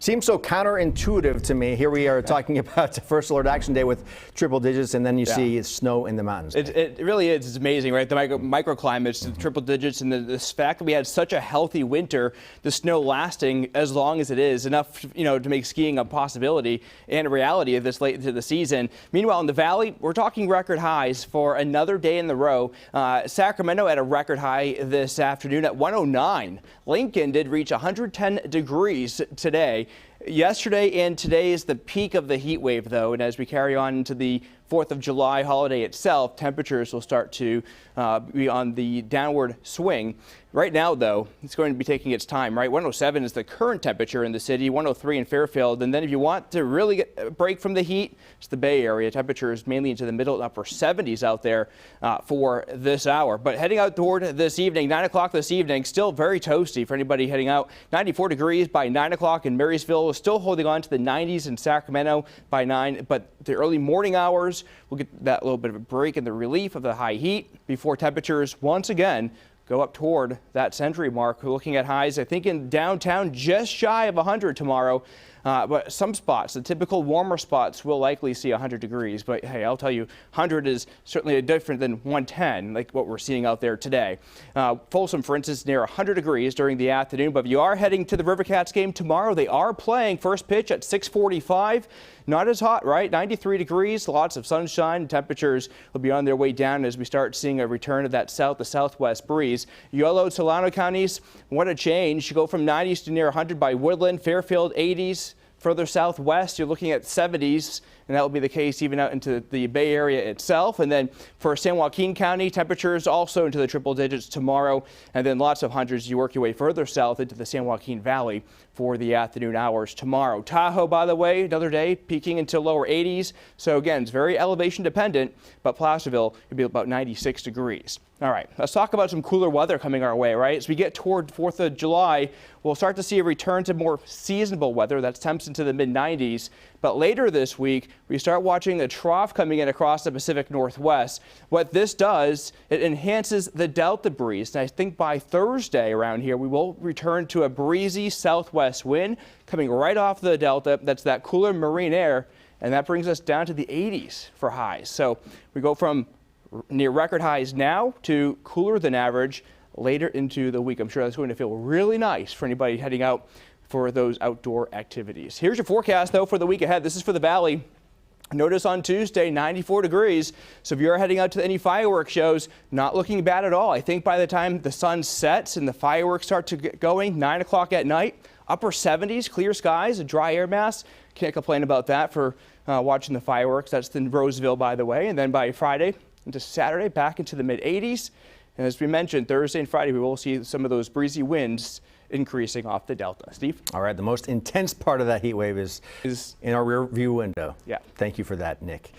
Seems so counterintuitive to me. Here we are talking about the first alert action day with triple digits, and then you see snow in the mountains. It really is. It's amazing, right? The microclimates, the triple digits, and this fact that we had such a healthy winter, the snow lasting as long as it is, enough, to make skiing a possibility and a reality of this late into the season. Meanwhile, in the valley, we're talking record highs for another day in the row. Sacramento at a record high this afternoon at 109. Lincoln did reach 110 degrees today. Yesterday and today is the peak of the heat wave, though, and as we carry on into the 4th of July holiday itself, temperatures will start to be on the downward swing. Right now, though, it's going to be taking its time, right? 107 is the current temperature in the city, 103 in Fairfield. And then if you want to really get a break from the heat, it's the Bay Area. Temperatures mainly into the middle and upper 70s out there for this hour. But heading out toward this evening, 9 o'clock this evening, still very toasty for anybody heading out. 94 degrees by 9 o'clock in Marysville. We're still holding on to the 90s in Sacramento by 9. But the early morning hours, we'll get that little bit of a break in the relief of the high heat before temperatures once again go up toward that century mark. We're looking at highs, I think, in downtown just shy of 100 tomorrow. But some spots, the typical warmer spots, will likely see 100 degrees. But hey, I'll tell you, 100 is certainly different than 110, like what we're seeing out there today. Folsom, for instance, near 100 degrees during the afternoon. But if you are heading to the River Cats game tomorrow, they are playing first pitch at 6:45. Not as hot, right? 93 degrees, lots of sunshine. Temperatures will be on their way down as we start seeing a return of that south to southwest breeze. Yolo, Solano counties, what a change. You go from 90s to near 100 by Woodland, Fairfield, 80s. Further southwest, you're looking at 70s, and that will be the case even out into the Bay Area itself. And then for San Joaquin County, temperatures also into the triple digits tomorrow, and then lots of hundreds as you work your way further south into the San Joaquin Valley for the afternoon hours tomorrow. Tahoe, by the way, another day peaking into lower 80s. So again, it's very elevation dependent, but Placerville could be about 96 degrees. All right, let's talk about some cooler weather coming our way, right? As we get toward 4th of July, we'll start to see a return to more seasonable weather. That's temps into the mid-90s. But later this week, we start watching a trough coming in across the Pacific Northwest. What this does, it enhances the delta breeze. And I think by Thursday around here, we will return to a breezy southwest wind coming right off the delta. That's that cooler marine air, and that brings us down to the 80s for highs. So we go from near record highs now to cooler than average later into the week. I'm sure that's going to feel really nice for anybody heading out for those outdoor activities. Here's your forecast, though, for the week ahead. This is for the valley. Notice on Tuesday, 94 degrees. So if you're heading out to any fireworks shows, not looking bad at all. I think by the time the sun sets and the fireworks start to get going, 9 o'clock at night, upper 70s, clear skies, a dry air mass. Can't complain about that for watching the fireworks. That's in Roseville, by the way. And then by Friday into Saturday, back into the mid-80s. And as we mentioned, Thursday and Friday, we will see some of those breezy winds increasing off the delta. Steve? All right, the most intense part of that heat wave is in our rear view window. Yeah. Thank you for that, Nick.